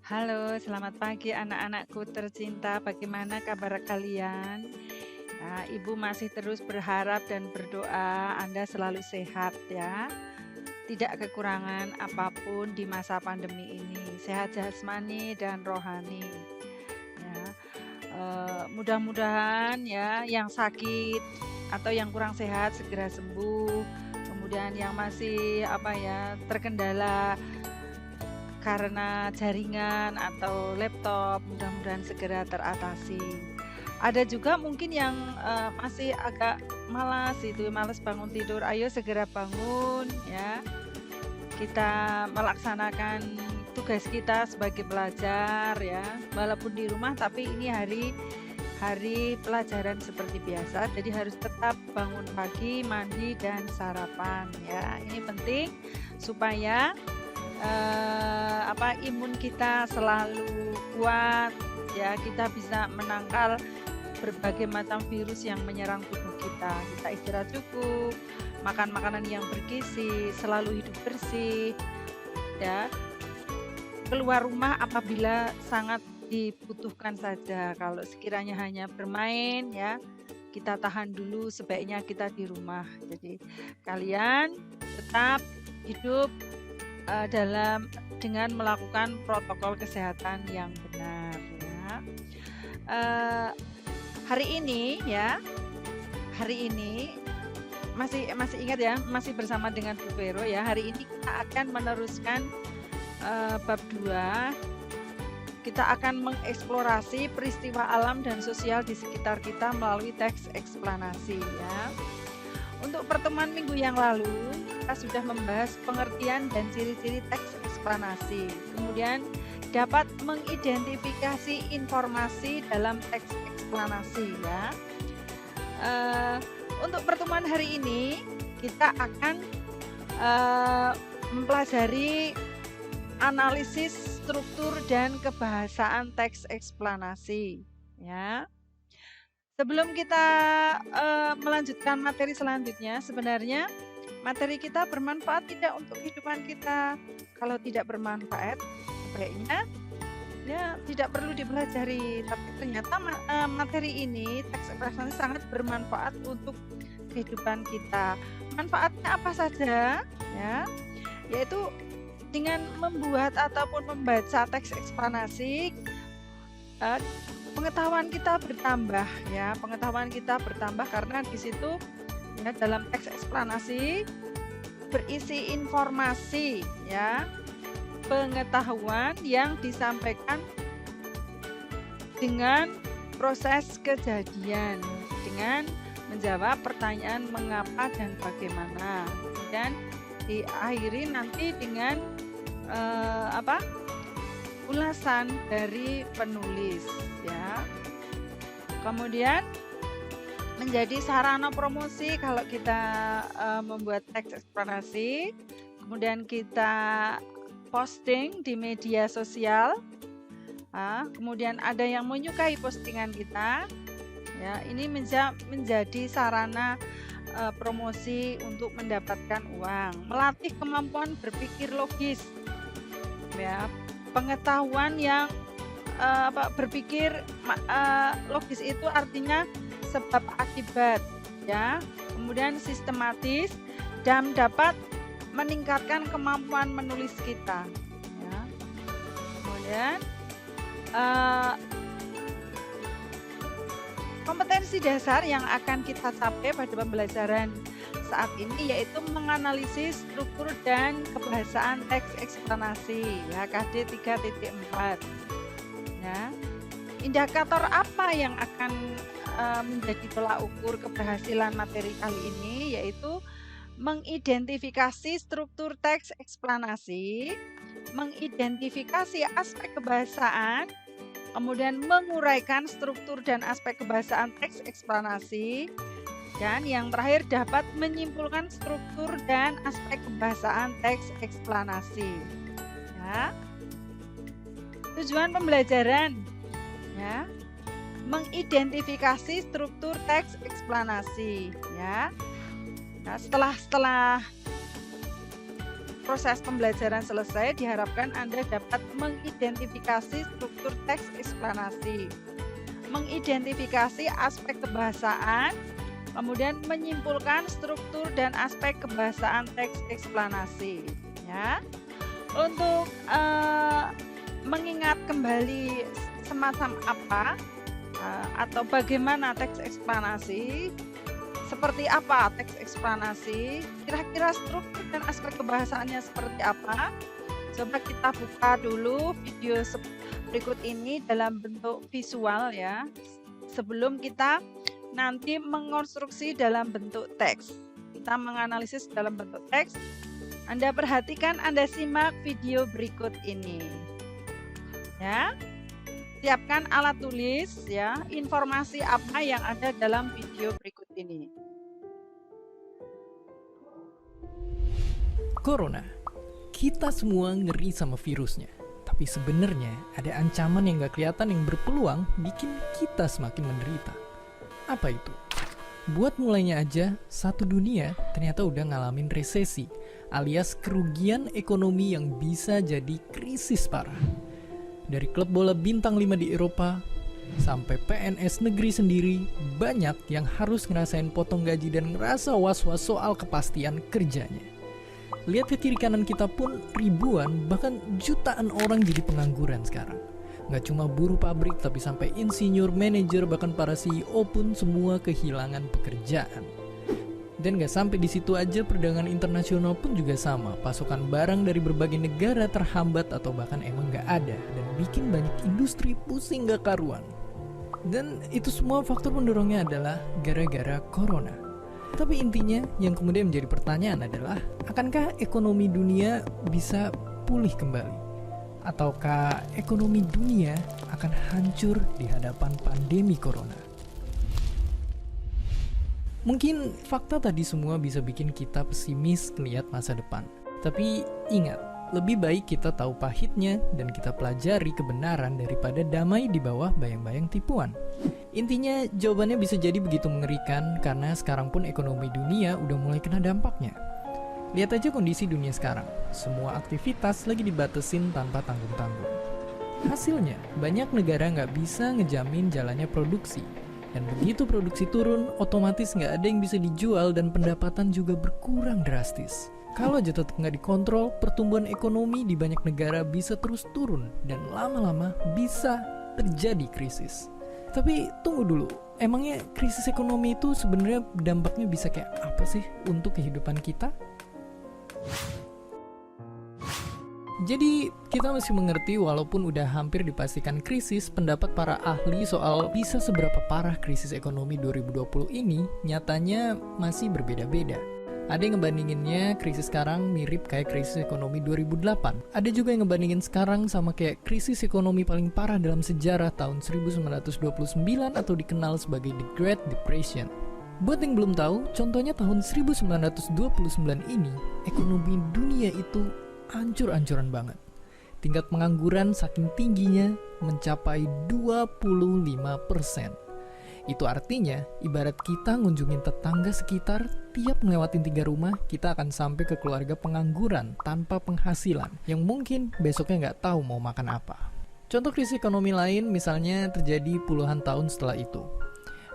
Halo, selamat pagi anak-anakku tercinta. Bagaimana kabar kalian? Nah, Ibu masih terus berharap dan berdoa Anda selalu sehat ya. Tidak kekurangan apapun di masa pandemi ini. Sehat jasmani dan rohani. Ya, mudah-mudahan ya yang sakit atau yang kurang sehat segera sembuh. Kemudian yang masih terkendala karena jaringan atau laptop, mudah-mudahan segera teratasi. Ada juga mungkin yang masih agak malas bangun tidur. Ayo segera bangun ya. Kita melaksanakan tugas kita sebagai pelajar ya. Walaupun di rumah tapi ini hari pelajaran seperti biasa. Jadi harus tetap bangun pagi, mandi dan sarapan ya. Ini penting supaya imun kita selalu kuat ya, kita bisa menangkal berbagai macam virus yang menyerang tubuh kita. Kita istirahat cukup, makan makanan yang bergizi, selalu hidup bersih ya. Keluar rumah apabila sangat dibutuhkan saja. Kalau sekiranya hanya bermain ya, kita tahan dulu, sebaiknya kita di rumah. Jadi kalian tetap hidup dengan melakukan protokol kesehatan yang benar ya. Hari ini masih ingat ya, masih bersama dengan Bu Vero ya. Hari ini kita akan meneruskan bab 2. Kita akan mengeksplorasi peristiwa alam dan sosial di sekitar kita melalui teks eksplanasi ya. Untuk pertemuan minggu yang lalu, kita sudah membahas pengertian dan ciri-ciri teks eksplanasi. Kemudian dapat mengidentifikasi informasi dalam teks eksplanasi ya. Untuk pertemuan hari ini, kita akan mempelajari analisis struktur dan kebahasaan teks eksplanasi ya. Sebelum kita melanjutkan materi selanjutnya, sebenarnya materi kita bermanfaat tidak untuk kehidupan kita. Kalau tidak bermanfaat, sebaiknya ya tidak perlu dipelajari. Tapi ternyata materi ini, teks eksplanasi sangat bermanfaat untuk kehidupan kita. Manfaatnya apa saja? Ya, yaitu dengan membuat ataupun membaca teks eksplanasi, pengetahuan kita bertambah ya. Pengetahuan kita bertambah karena di situ ya, dalam teks eksplanasi berisi informasi ya, pengetahuan yang disampaikan dengan proses kejadian, dengan menjawab pertanyaan mengapa dan bagaimana, dan diakhiri nanti dengan ulasan dari penulis ya. Kemudian menjadi sarana promosi kalau kita membuat teks eksplanasi, kemudian kita posting di media sosial. Kemudian ada yang menyukai postingan kita ya, ini menjadi sarana promosi untuk mendapatkan uang. Melatih kemampuan berpikir logis ya, pengetahuan yang berpikir logis itu artinya sebab akibat ya. Kemudian sistematis dan dapat meningkatkan kemampuan menulis kita ya. Kemudian kompetensi dasar yang akan kita capai pada pembelajaran saat ini yaitu menganalisis struktur dan kebahasaan teks eksplanasi ya, KD 3.4 ya. Indikator apa yang akan menjadi tolak ukur keberhasilan materi kali ini, yaitu mengidentifikasi struktur teks eksplanasi, mengidentifikasi aspek kebahasaan, kemudian menguraikan struktur dan aspek kebahasaan teks eksplanasi, dan yang terakhir dapat menyimpulkan struktur dan aspek kebahasaan teks eksplanasi ya. Tujuan pembelajaran ya, mengidentifikasi struktur teks eksplanasi ya. Nah, setelah proses pembelajaran selesai, diharapkan Anda dapat mengidentifikasi struktur teks eksplanasi, mengidentifikasi aspek kebahasaan, kemudian menyimpulkan struktur dan aspek kebahasaan teks eksplanasi. Ya, untuk mengingat kembali semacam apa atau bagaimana teks eksplanasi, seperti apa teks eksplanasi, kira-kira struktur dan aspek kebahasaannya seperti apa. Coba kita buka dulu video berikut ini dalam bentuk visual ya, sebelum kita nanti mengonstruksi dalam bentuk teks. Kita menganalisis dalam bentuk teks. Anda perhatikan, Anda simak video berikut ini. Ya. Siapkan alat tulis ya, informasi apa yang ada dalam video berikut ini. Corona. Kita semua ngeri sama virusnya. Tapi sebenarnya ada ancaman yang gak kelihatan yang berpeluang bikin kita semakin menderita. Apa itu? Buat mulainya aja, satu dunia ternyata udah ngalamin resesi, alias kerugian ekonomi yang bisa jadi krisis parah. Dari klub bola bintang 5 di Eropa, sampai PNS negeri sendiri, banyak yang harus ngerasain potong gaji dan ngerasa was-was soal kepastian kerjanya. Lihat ke kiri kanan kita pun ribuan, bahkan jutaan orang jadi pengangguran sekarang. Nggak cuma buruh pabrik, tapi sampai insinyur, manajer, bahkan para CEO pun semua kehilangan pekerjaan. Dan nggak sampai di situ aja, perdagangan internasional pun juga sama. Pasokan barang dari berbagai negara terhambat atau bahkan emang nggak ada, dan bikin banyak industri pusing nggak karuan. Dan itu semua faktor pendorongnya adalah gara-gara corona. Tapi intinya yang kemudian menjadi pertanyaan adalah, akankah ekonomi dunia bisa pulih kembali? Ataukah ekonomi dunia akan hancur di hadapan pandemi corona? Mungkin fakta tadi semua bisa bikin kita pesimis melihat masa depan. Tapi ingat, lebih baik kita tahu pahitnya dan kita pelajari kebenaran daripada damai di bawah bayang-bayang tipuan. Intinya jawabannya bisa jadi begitu mengerikan karena sekarang pun ekonomi dunia udah mulai kena dampaknya. Lihat aja kondisi dunia sekarang, semua aktivitas lagi dibatasin tanpa tanggung-tanggung. Hasilnya, banyak negara nggak bisa ngejamin jalannya produksi. Dan begitu produksi turun, otomatis nggak ada yang bisa dijual dan pendapatan juga berkurang drastis. Kalau aja tetap nggak dikontrol, pertumbuhan ekonomi di banyak negara bisa terus turun dan lama-lama bisa terjadi krisis. Tapi tunggu dulu, emangnya krisis ekonomi itu sebenarnya dampaknya bisa kayak apa sih untuk kehidupan kita? Jadi kita mesti mengerti walaupun udah hampir dipastikan krisis, pendapat para ahli soal bisa seberapa parah krisis ekonomi 2020 ini nyatanya masih berbeda-beda. Ada yang ngebandinginnya krisis sekarang mirip kayak krisis ekonomi 2008. Ada juga yang ngebandingin sekarang sama kayak krisis ekonomi paling parah dalam sejarah tahun 1929 atau dikenal sebagai The Great Depression. Buat yang belum tahu, contohnya tahun 1929 ini, ekonomi dunia itu hancur-hancuran banget. Tingkat pengangguran saking tingginya mencapai 25%. Itu artinya, ibarat kita ngunjungin tetangga sekitar, tiap ngelewatin 3 rumah, kita akan sampai ke keluarga pengangguran tanpa penghasilan, yang mungkin besoknya nggak tahu mau makan apa. Contoh krisis ekonomi lain misalnya terjadi puluhan tahun setelah itu.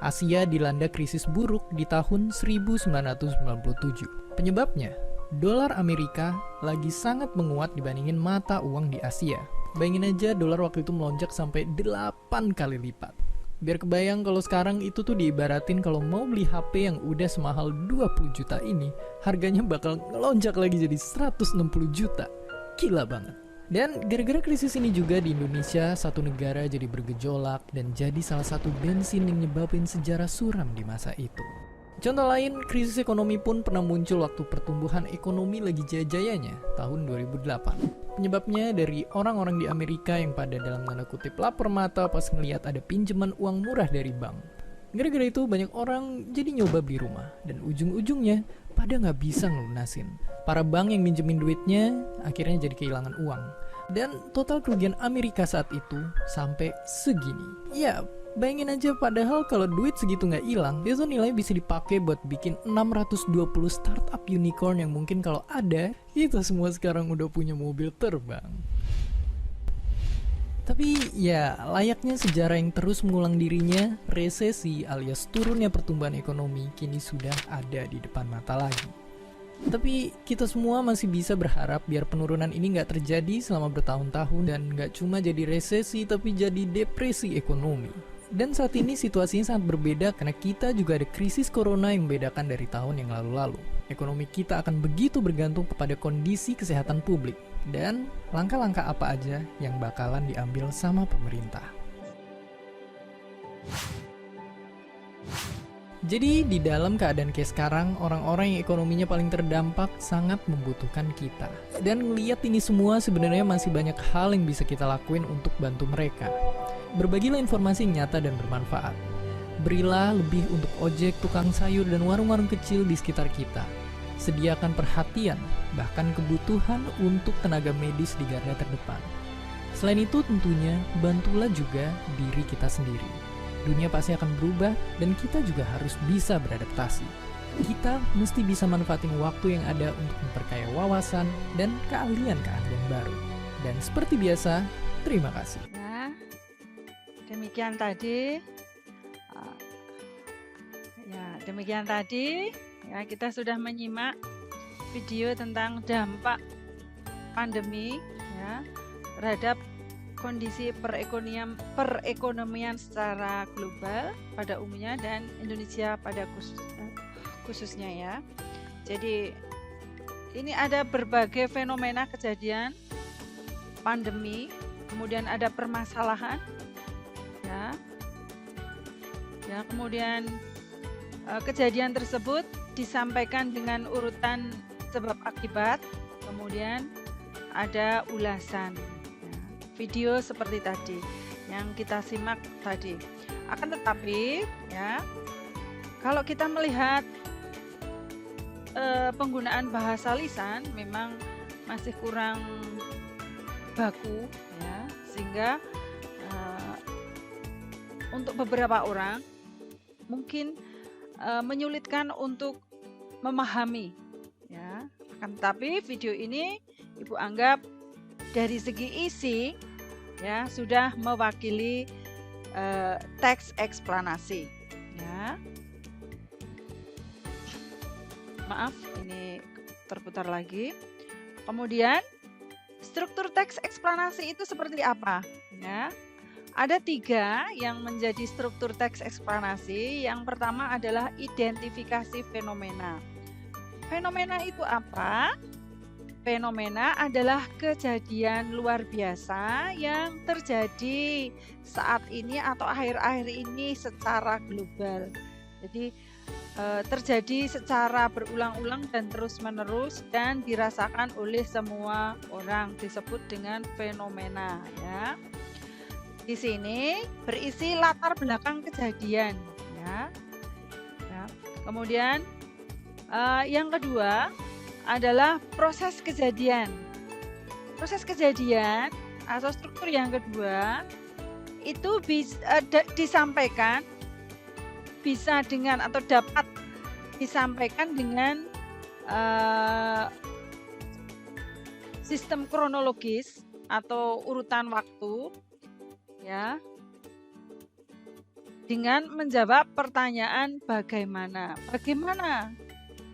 Asia dilanda krisis buruk di tahun 1997. Penyebabnya, dolar Amerika lagi sangat menguat dibandingin mata uang di Asia. Bayangin aja dolar waktu itu melonjak sampai 8 kali lipat. Biar kebayang kalau sekarang itu tuh diibaratin kalau mau beli HP yang udah semahal 20 juta ini, harganya bakal ngelonjak lagi jadi 160 juta. Gila banget. Dan gara-gara krisis ini juga di Indonesia, satu negara jadi bergejolak dan jadi salah satu bensin yang nyebabin sejarah suram di masa itu. Contoh lain, krisis ekonomi pun pernah muncul waktu pertumbuhan ekonomi lagi jaya-jayanya, tahun 2008. Penyebabnya dari orang-orang di Amerika yang pada dalam tanda kutip lapar mata pas ngelihat ada pinjaman uang murah dari bank. Gara-gara itu banyak orang jadi nyoba beli rumah, dan ujung-ujungnya pada nggak bisa ngelunasin. Para bank yang minjemin duitnya akhirnya jadi kehilangan uang. Dan total kerugian Amerika saat itu sampai segini. Ya, Bayangin aja, padahal kalau duit segitu nggak hilang, itu nilai bisa dipakai buat bikin 620 startup unicorn yang mungkin kalau ada, itu semua sekarang udah punya mobil terbang. Tapi ya, layaknya sejarah yang terus mengulang dirinya, resesi alias turunnya pertumbuhan ekonomi kini sudah ada di depan mata lagi. Tapi kita semua masih bisa berharap biar penurunan ini nggak terjadi selama bertahun-tahun dan nggak cuma jadi resesi tapi jadi depresi ekonomi. Dan saat ini situasinya sangat berbeda karena kita juga ada krisis corona yang membedakan dari tahun yang lalu-lalu. Ekonomi kita akan begitu bergantung kepada kondisi kesehatan publik dan langkah-langkah apa aja yang bakalan diambil sama pemerintah. Jadi di dalam keadaan kayak sekarang, orang-orang yang ekonominya paling terdampak sangat membutuhkan kita. Dan ngeliat ini semua sebenarnya masih banyak hal yang bisa kita lakuin untuk bantu mereka. Berbagilah informasi yang nyata dan bermanfaat. Berilah lebih untuk ojek, tukang sayur, dan warung-warung kecil di sekitar kita. Sediakan perhatian, bahkan kebutuhan untuk tenaga medis di garda terdepan. Selain itu tentunya, bantulah juga diri kita sendiri. Dunia pasti akan berubah dan kita juga harus bisa beradaptasi. Kita mesti bisa manfaatin waktu yang ada untuk memperkaya wawasan dan keahlian-keahlian baru. Dan seperti biasa, terima kasih. Nah, demikian tadi. Demikian tadi. Ya, kita sudah menyimak video tentang dampak pandemi ya terhadap kondisi perekonomian secara global pada umumnya dan Indonesia pada khususnya ya. Jadi ini ada berbagai fenomena kejadian pandemi, kemudian ada permasalahan ya. Kemudian kejadian tersebut disampaikan dengan urutan sebab akibat, kemudian ada ulasan. Video seperti tadi yang kita simak tadi. Akan tetapi ya, kalau kita melihat penggunaan bahasa lisan memang masih kurang baku ya, sehingga untuk beberapa orang mungkin menyulitkan untuk memahami ya. Akan tetapi video ini Ibu anggap dari segi isi ya sudah mewakili teks eksplanasi ya. Maaf, ini terputar lagi. Kemudian struktur teks eksplanasi itu seperti apa ya? Ada 3 yang menjadi struktur teks eksplanasi. Yang pertama adalah identifikasi fenomena. Fenomena itu apa? Fenomena adalah kejadian luar biasa yang terjadi saat ini atau akhir-akhir ini secara global. Jadi terjadi secara berulang-ulang dan terus-menerus dan dirasakan oleh semua orang, disebut dengan fenomena ya. Di sini berisi latar belakang kejadian ya. Kemudian yang kedua adalah proses kejadian. Proses kejadian atau struktur yang kedua itu disampaikan bisa dengan atau dapat disampaikan dengan sistem kronologis atau urutan waktu ya, dengan menjawab pertanyaan bagaimana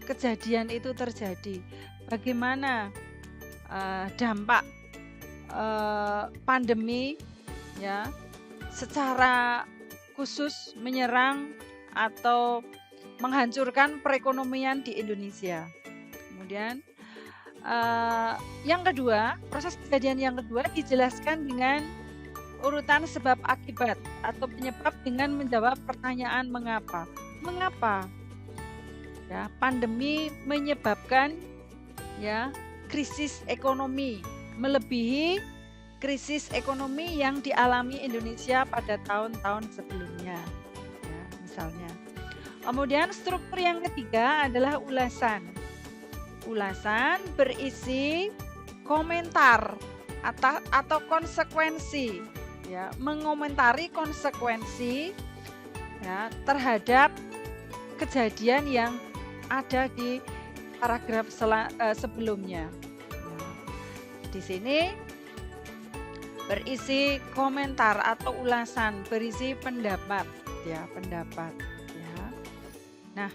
kejadian itu terjadi, bagaimana dampak pandemi ya secara khusus menyerang atau menghancurkan perekonomian di Indonesia. Kemudian yang kedua, proses kejadian yang kedua dijelaskan dengan urutan sebab akibat atau penyebab dengan menjawab pertanyaan mengapa. Mengapa? Ya, pandemi menyebabkan ya krisis ekonomi melebihi krisis ekonomi yang dialami Indonesia pada tahun-tahun sebelumnya. Ya, misalnya. Kemudian struktur yang ketiga adalah ulasan. Ulasan berisi komentar atau konsekuensi ya, mengomentari konsekuensi ya terhadap kejadian yang ada di paragraf sebelumnya. Nah, di sini berisi komentar atau ulasan, berisi pendapat ya, pendapat ya. Nah,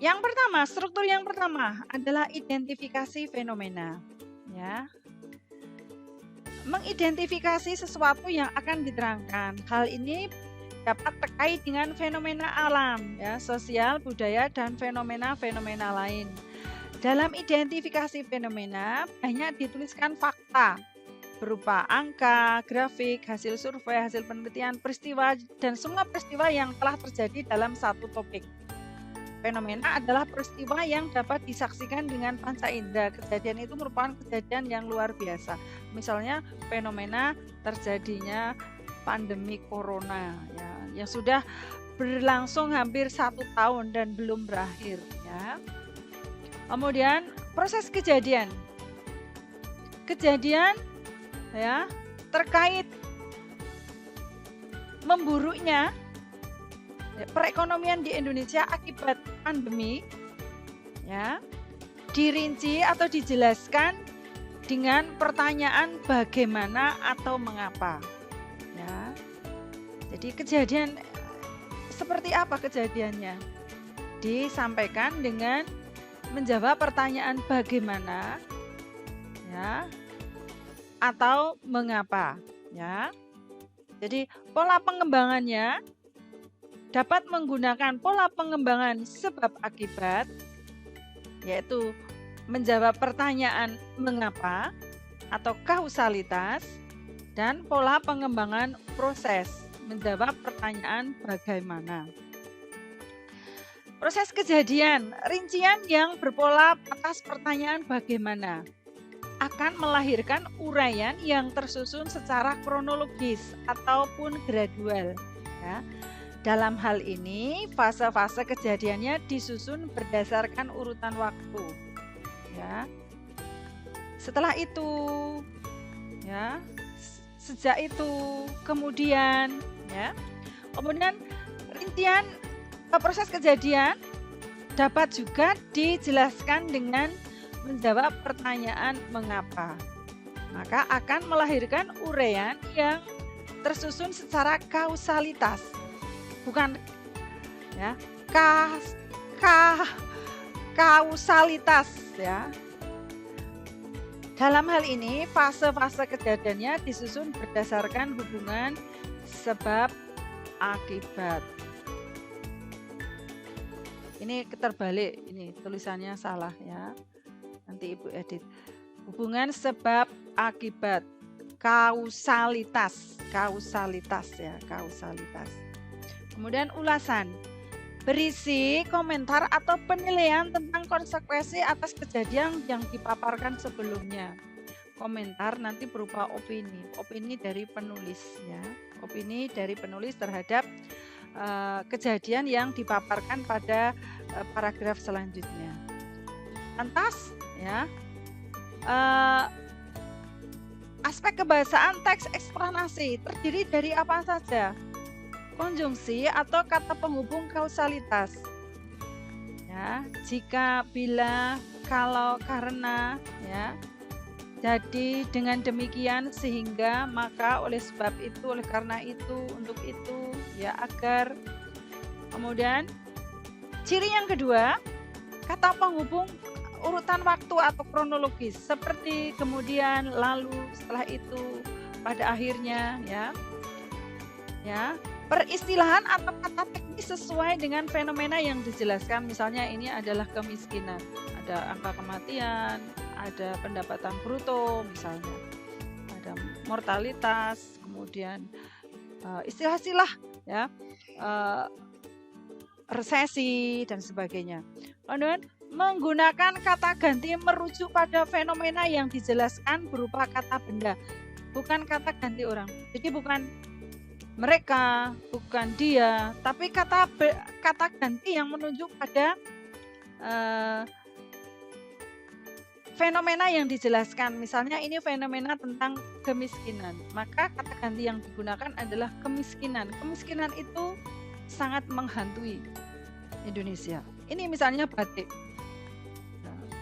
yang pertama, struktur yang pertama adalah identifikasi fenomena ya. Mengidentifikasi sesuatu yang akan diterangkan. Hal ini dapat terkait dengan fenomena alam ya, sosial, budaya, dan fenomena-fenomena lain. Dalam identifikasi fenomena banyak dituliskan fakta berupa angka, grafik, hasil survei, hasil penelitian, peristiwa, dan semua peristiwa yang telah terjadi dalam satu topik. Fenomena adalah peristiwa yang dapat disaksikan dengan panca indera. Kejadian itu merupakan kejadian yang luar biasa. Misalnya fenomena terjadinya pandemi corona ya, yang sudah berlangsung hampir 1 tahun dan belum berakhir ya. Kemudian proses kejadian ya terkait memburuknya perekonomian di Indonesia akibat pandemi ya, dirinci atau dijelaskan dengan pertanyaan bagaimana atau mengapa ya. Jadi kejadian seperti apa kejadiannya disampaikan dengan menjawab pertanyaan bagaimana ya atau mengapa ya. Jadi pola pengembangannya dapat menggunakan pola pengembangan sebab akibat, yaitu menjawab pertanyaan mengapa atau kausalitas, dan pola pengembangan proses, menjawab pertanyaan bagaimana. Proses kejadian, rincian yang berpola atas pertanyaan bagaimana akan melahirkan uraian yang tersusun secara kronologis ataupun gradual ya. Dalam hal ini, fase-fase kejadiannya disusun berdasarkan urutan waktu. Ya. Setelah itu, ya, sejak itu, kemudian, ya, kemudian rincian proses kejadian dapat juga dijelaskan dengan menjawab pertanyaan mengapa. Maka akan melahirkan uraian yang tersusun secara kausalitas. Bukan ya, kausalitas ya. Dalam hal ini fase-fase kejadiannya disusun berdasarkan hubungan sebab akibat. Ini terbalik, ini tulisannya salah ya. Nanti Ibu edit. Hubungan sebab akibat, kausalitas ya, kausalitas. Kemudian ulasan, berisi komentar atau penilaian tentang konsekuensi atas kejadian yang dipaparkan sebelumnya. Komentar nanti berupa opini dari penulis ya, opini dari penulis terhadap kejadian yang dipaparkan pada paragraf selanjutnya. Lantas ya, aspek kebahasaan teks eksplanasi terdiri dari apa saja? Konjungsi atau kata penghubung kausalitas ya, jika, bila, kalau, karena ya. Jadi dengan demikian, sehingga, maka, oleh sebab itu, oleh karena itu, untuk itu ya, agar. Kemudian ciri yang kedua, kata penghubung urutan waktu atau kronologis, seperti kemudian, lalu, setelah itu, pada akhirnya ya. Ya, peristilahan atau kata teknis sesuai dengan fenomena yang dijelaskan. Misalnya ini adalah kemiskinan, ada angka kematian, ada pendapatan bruto misalnya, ada mortalitas, kemudian istilah-istilah ya, resesi dan sebagainya. Kemudian menggunakan kata ganti merujuk pada fenomena yang dijelaskan berupa kata benda, bukan kata ganti orang. Jadi bukan mereka, bukan dia, tapi kata ganti yang menunjuk pada fenomena yang dijelaskan. Misalnya ini fenomena tentang kemiskinan, maka kata ganti yang digunakan adalah kemiskinan. Kemiskinan itu sangat menghantui Indonesia. Ini misalnya batik.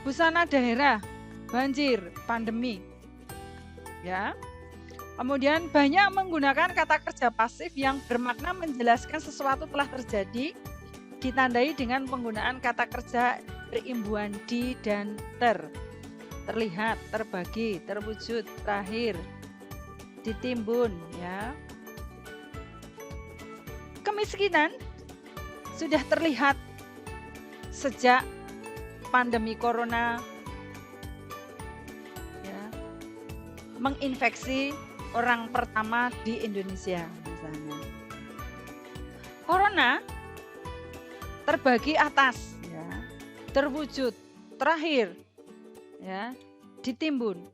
Busana daerah, banjir, pandemi. Ya. Kemudian banyak menggunakan kata kerja pasif yang bermakna menjelaskan sesuatu telah terjadi, ditandai dengan penggunaan kata kerja berimbuhan di dan ter. Terlihat, terbagi, terwujud, terakhir, ditimbun, ya. Kemiskinan sudah terlihat sejak pandemi corona, ya, menginfeksi orang pertama di Indonesia misalnya. Corona terbagi atas, ya, terwujud, terakhir, ya, ditimbun.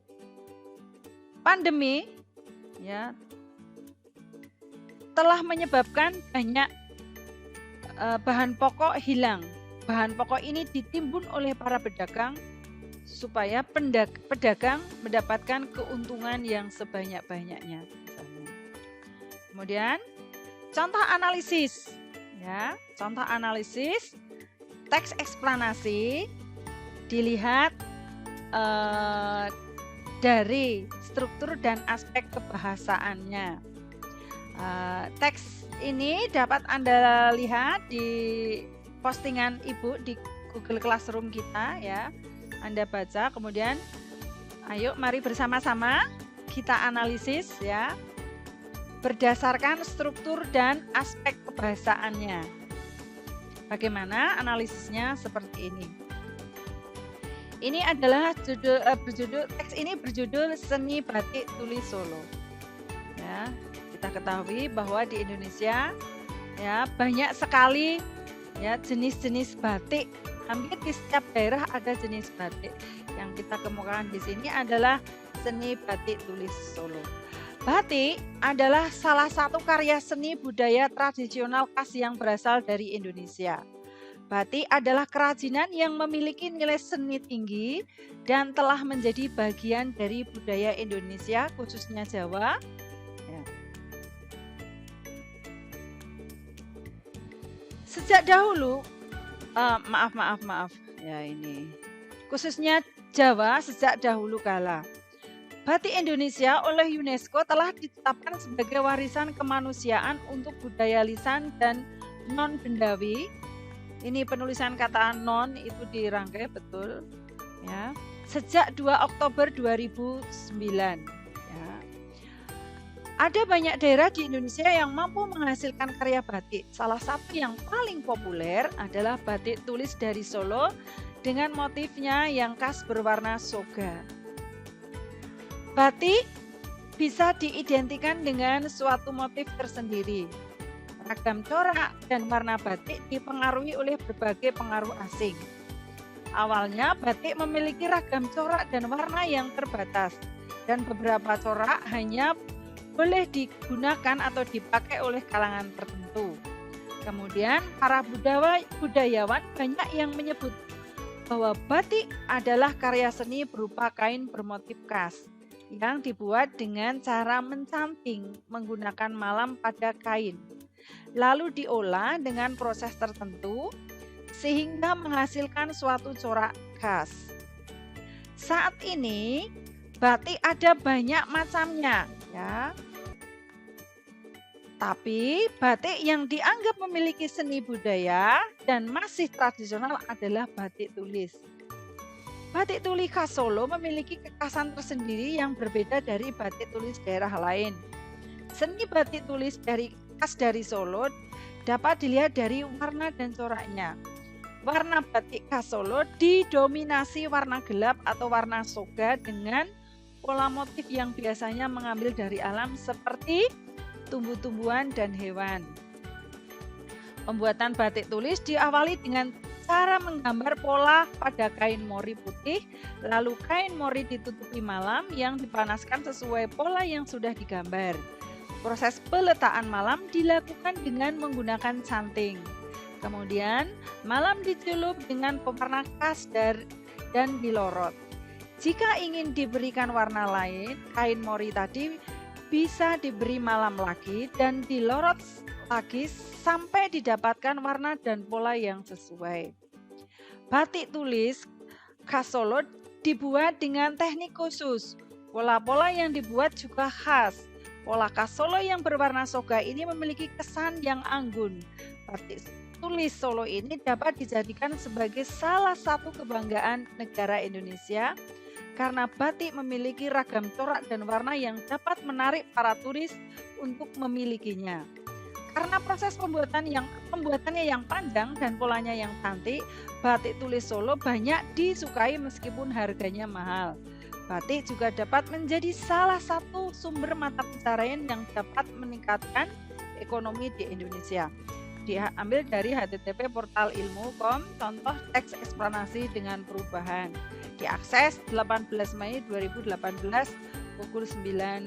Pandemi, ya, telah menyebabkan banyak bahan pokok hilang. Bahan pokok ini ditimbun oleh para pedagang supaya pedagang mendapatkan keuntungan yang sebanyak-banyaknya. Kemudian contoh analisis, ya, contoh analisis teks eksplanasi dilihat dari struktur dan aspek kebahasaannya. Teks ini dapat Anda lihat di postingan Ibu di Google Classroom kita, ya. Anda baca, kemudian ayo mari bersama-sama kita analisis, ya, berdasarkan struktur dan aspek kebahasaannya. Bagaimana analisisnya? Seperti ini. Ini adalah teks ini berjudul Seni Batik Tulis Solo. Ya, kita ketahui bahwa di Indonesia, ya, banyak sekali, ya, jenis-jenis batik. Hampir di setiap daerah ada jenis batik. Yang kita kemukakan di sini adalah seni batik tulis Solo. Batik adalah salah satu karya seni budaya tradisional khas yang berasal dari Indonesia. Batik adalah kerajinan yang memiliki nilai seni tinggi dan telah menjadi bagian dari budaya Indonesia, khususnya Jawa. Ya. Sejak dahulu, maaf, ya, ini khususnya Jawa sejak dahulu kala. Batik Indonesia oleh UNESCO telah ditetapkan sebagai warisan kemanusiaan untuk budaya lisan dan non-bendawi. Ini penulisan kata non itu dirangkai betul, ya. Sejak 2 Oktober 2009. Ya. Ada banyak daerah di Indonesia yang mampu menghasilkan karya batik. Salah satu yang paling populer adalah batik tulis dari Solo dengan motifnya yang khas berwarna soga. Batik bisa diidentikan dengan suatu motif tersendiri. Ragam corak dan warna batik dipengaruhi oleh berbagai pengaruh asing. Awalnya batik memiliki ragam corak dan warna yang terbatas, dan beberapa corak hanya boleh digunakan atau dipakai oleh kalangan tertentu. Kemudian para budayawan banyak yang menyebut bahwa batik adalah karya seni berupa kain bermotif khas yang dibuat dengan cara mencanting menggunakan malam pada kain, lalu diolah dengan proses tertentu sehingga menghasilkan suatu corak khas. Saat ini batik ada banyak macamnya, ya. Tapi batik yang dianggap memiliki seni budaya dan masih tradisional adalah batik tulis. Batik tulis khas Solo memiliki kekhasan tersendiri yang berbeda dari batik tulis daerah lain. Seni batik tulis khas dari Solo dapat dilihat dari warna dan coraknya. Warna batik khas Solo didominasi warna gelap atau warna soga dengan pola motif yang biasanya mengambil dari alam seperti tumbuh-tumbuhan dan hewan. Pembuatan batik tulis diawali dengan cara menggambar pola pada kain mori putih, lalu kain mori ditutupi malam yang dipanaskan sesuai pola yang sudah digambar. Proses peletaan malam dilakukan dengan menggunakan canting. Kemudian malam dicelup dengan pewarna khas dan dilorot. Jika ingin diberikan warna lain, kain mori tadi bisa diberi malam lagi dan dilorot lagi sampai didapatkan warna dan pola yang sesuai. Batik tulis khas Solo dibuat dengan teknik khusus. Pola-pola yang dibuat juga khas. Pola khas Solo yang berwarna soga ini memiliki kesan yang anggun. Batik tulis Solo ini dapat dijadikan sebagai salah satu kebanggaan negara Indonesia karena batik memiliki ragam corak dan warna yang dapat menarik para turis untuk memilikinya. Karena proses pembuatannya yang panjang dan polanya yang cantik, batik tulis Solo banyak disukai meskipun harganya mahal. Batik juga dapat menjadi salah satu sumber mata pencaharian yang dapat meningkatkan ekonomi di Indonesia. Diambil dari http portal ilmu.com, contoh teks eksplanasi dengan perubahan. Diakses 18 Mei 2018 pukul 9.11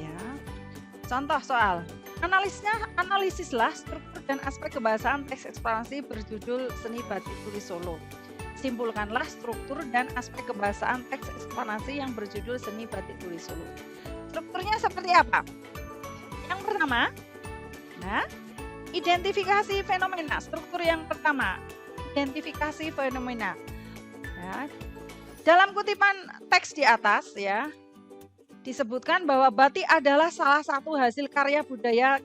ya. Contoh soal. Analisislah struktur dan aspek kebahasaan teks eksplanasi berjudul Seni Batik Tulis Solo. Simpulkanlah struktur dan aspek kebahasaan teks eksplanasi yang berjudul Seni Batik Tulis Solo. Strukturnya seperti apa? Yang pertama, identifikasi fenomena. Struktur yang pertama, identifikasi fenomena. Ya. Dalam kutipan teks di atas ya, disebutkan bahwa batik adalah salah satu hasil karya budaya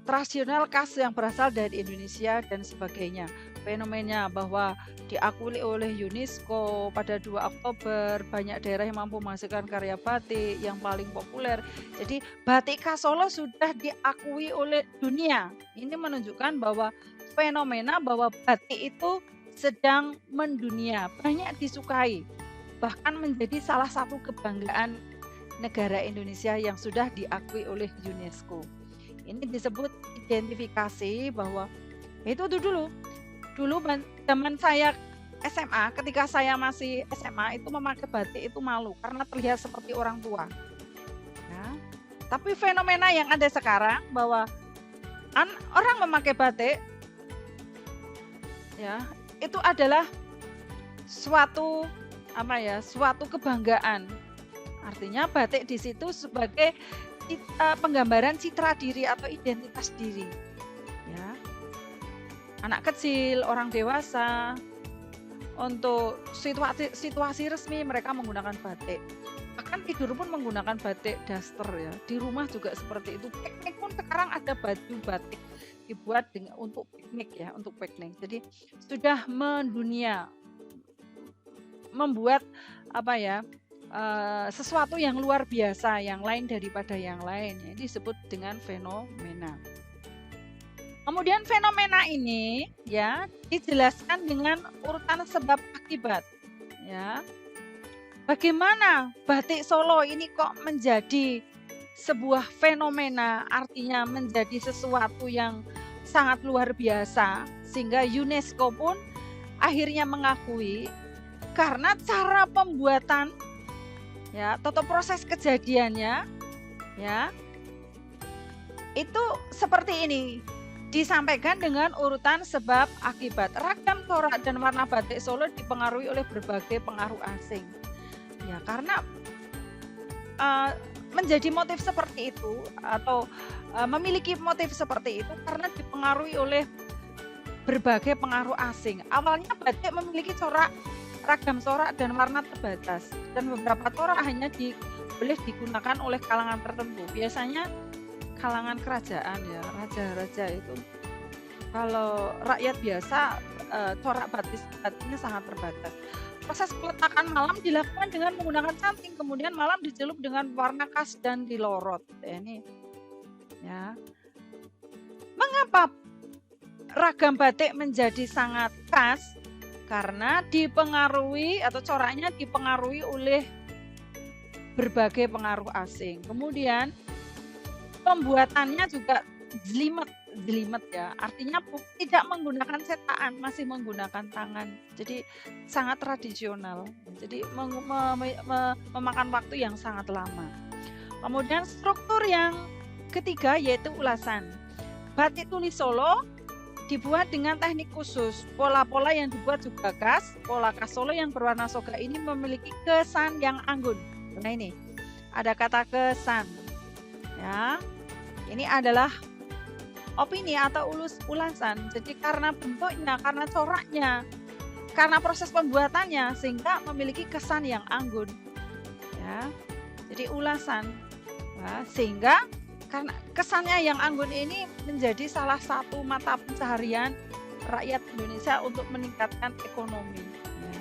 tradisional khas yang berasal dari Indonesia dan sebagainya. Fenomena bahwa diakui oleh UNESCO pada 2 Oktober, banyak daerah yang mampu menghasilkan karya batik yang paling populer. Jadi batik khas Solo sudah diakui oleh dunia. Ini menunjukkan bahwa fenomena bahwa batik itu sedang mendunia, banyak disukai, bahkan menjadi salah satu kebanggaan negara Indonesia yang sudah diakui oleh UNESCO. Ini disebut identifikasi bahwa itu dulu zaman saya SMA, ketika saya masih SMA itu memakai batik itu malu karena terlihat seperti orang tua. Ya. Tapi fenomena yang ada sekarang bahwa orang memakai batik ya itu adalah suatu kebanggaan. Artinya batik di situ sebagai penggambaran citra diri atau identitas diri. Ya. Anak kecil, orang dewasa, untuk situasi resmi mereka menggunakan batik. Bahkan tidur pun menggunakan batik daster ya. Di rumah juga seperti itu. Piknik pun sekarang ada baju batik dibuat untuk piknik ya, untuk piknik. Jadi sudah mendunia, membuat sesuatu yang luar biasa, yang lain daripada yang lain. Ini disebut dengan fenomena. Kemudian fenomena ini ya dijelaskan dengan urutan sebab akibat. Ya. Bagaimana batik Solo ini kok menjadi sebuah fenomena, artinya menjadi sesuatu yang sangat luar biasa sehingga UNESCO pun akhirnya mengakui karena cara pembuatan ya atau proses kejadiannya ya itu seperti ini, disampaikan dengan urutan sebab akibat. Ragam corak dan warna batik Solo dipengaruhi oleh berbagai pengaruh asing ya, karena menjadi motif seperti itu atau memiliki motif seperti itu karena dipengaruhi oleh berbagai pengaruh asing. Awalnya batik memiliki ragam corak dan warna terbatas, dan beberapa corak hanya boleh digunakan oleh kalangan tertentu. Biasanya kalangan kerajaan ya, raja-raja itu. Kalau rakyat biasa corak batiknya sangat terbatas. Proses peletakan malam dilakukan dengan menggunakan canting, kemudian malam dicelup dengan warna khas dan dilorot. Ini ya. Mengapa ragam batik menjadi sangat khas? Karena dipengaruhi atau coraknya dipengaruhi oleh berbagai pengaruh asing. Kemudian pembuatannya juga jelimet ya, artinya tidak menggunakan cetakan, masih menggunakan tangan. Jadi sangat tradisional. Jadi memakan waktu yang sangat lama. Kemudian struktur yang ketiga yaitu ulasan. Batik tulis Solo dibuat dengan teknik khusus. Pola-pola yang dibuat juga khas. Pola khas Solo yang berwarna soga ini memiliki kesan yang anggun. Nah ini, ada kata kesan. Ya, ini adalah opini atau ulasan. Jadi karena bentuknya, karena coraknya, karena proses pembuatannya, sehingga memiliki kesan yang anggun. Ya, jadi ulasan. Ya, sehingga karena kesannya yang anggun ini menjadi salah satu mata pencaharian rakyat Indonesia untuk meningkatkan ekonomi. Ya.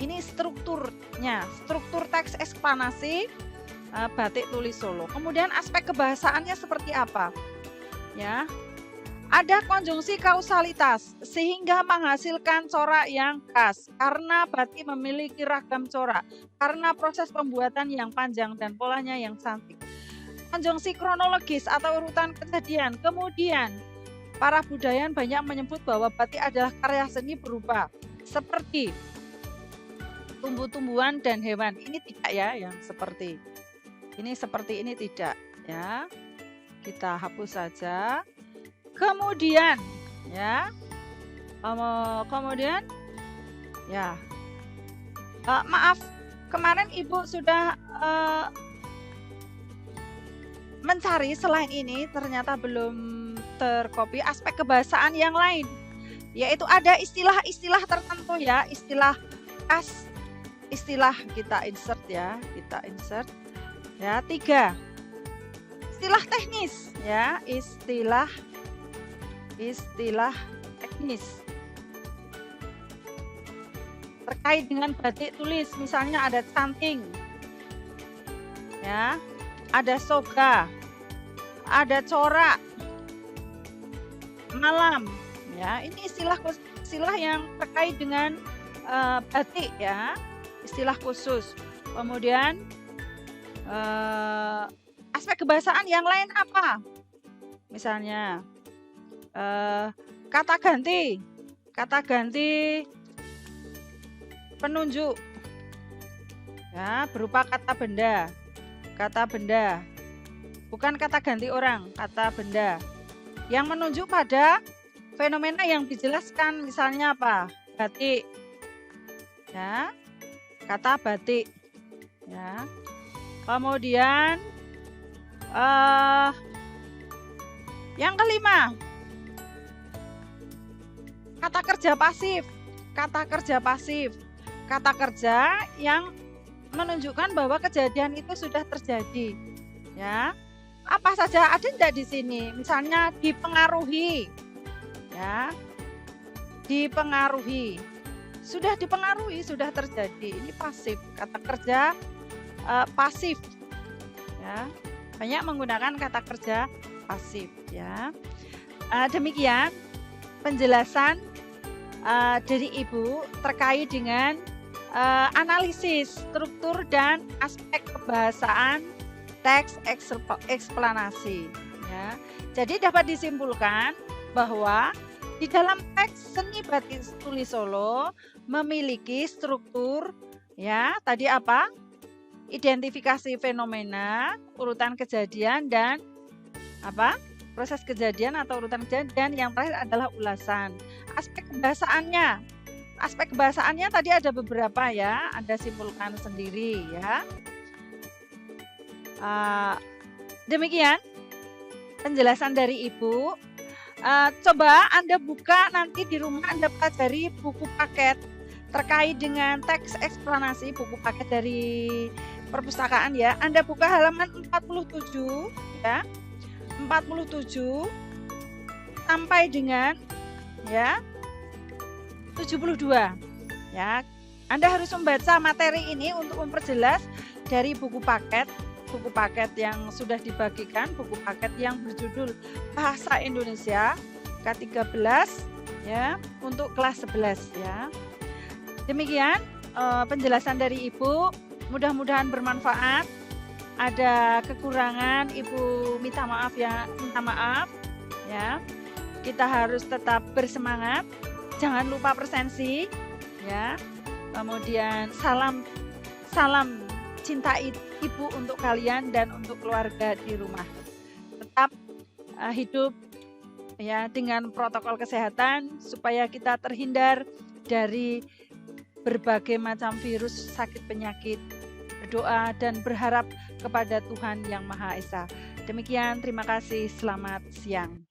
Ini strukturnya, struktur teks eksplanasi batik tulis Solo. Kemudian aspek kebahasaannya seperti apa? Ya, ada konjungsi kausalitas sehingga menghasilkan corak yang khas karena batik memiliki ragam corak, karena proses pembuatan yang panjang dan polanya yang cantik. Konjungsi kronologis atau urutan kejadian. Kemudian para budayawan banyak menyebut bahwa batik adalah karya seni berupa seperti tumbuh-tumbuhan dan hewan. Ini tidak ya, yang seperti ini tidak ya. Kita hapus saja. Kemudian ya, kemudian ya, maaf, kemarin Ibu sudah mencari selain ini, ternyata belum tercopy aspek kebahasaan yang lain, yaitu ada istilah-istilah tertentu ya, istilah khas, istilah kita insert ya, 3 istilah teknis ya, istilah teknis terkait dengan batik tulis, misalnya ada canting ya, ada soga, ada corak, malam ya. Ini istilah yang terkait dengan batik ya, istilah khusus. Kemudian aspek kebahasaan yang lain apa? Misalnya kata ganti penunjuk ya, berupa kata benda, bukan kata ganti orang, kata benda yang menunjuk pada fenomena yang dijelaskan, misalnya apa? Batik ya, kata batik ya. Kemudian yang kelima, kata kerja yang menunjukkan bahwa kejadian itu sudah terjadi ya. Apa saja ada tidak di sini? Misalnya dipengaruhi ya, dipengaruhi, sudah dipengaruhi, sudah terjadi. Ini pasif, kata kerja pasif ya, banyak menggunakan kata kerja pasif ya. Demikian penjelasan dari Ibu terkait dengan analisis struktur dan aspek kebahasaan teks eksplanasi ya. Jadi dapat disimpulkan bahwa di dalam teks seni batik tulis Solo memiliki struktur ya, tadi apa? Identifikasi fenomena, urutan kejadian, dan apa? Proses kejadian atau urutan kejadian. Yang terakhir adalah ulasan. Aspek kebahasaannya tadi ada beberapa ya, Anda simpulkan sendiri ya. Demikian penjelasan dari Ibu. Coba Anda buka nanti di rumah, Anda pelajari buku paket terkait dengan teks eksplanasi, buku paket dari perpustakaan ya. Anda buka halaman 47 ya, 47 sampai dengan ya 72 ya. Anda harus membaca materi ini untuk memperjelas dari buku paket yang sudah dibagikan, buku paket yang berjudul Bahasa Indonesia K13 ya, untuk kelas 11 ya. Demikian penjelasan dari Ibu, mudah-mudahan bermanfaat. Ada kekurangan Ibu minta maaf ya, Kita harus tetap bersemangat, jangan lupa presensi ya. Kemudian salam cinta Ibu untuk kalian dan untuk keluarga di rumah. Tetap hidup ya dengan protokol kesehatan supaya kita terhindar dari berbagai macam virus, sakit penyakit. Berdoa dan berharap kepada Tuhan Yang Maha Esa. Demikian, terima kasih. Selamat siang.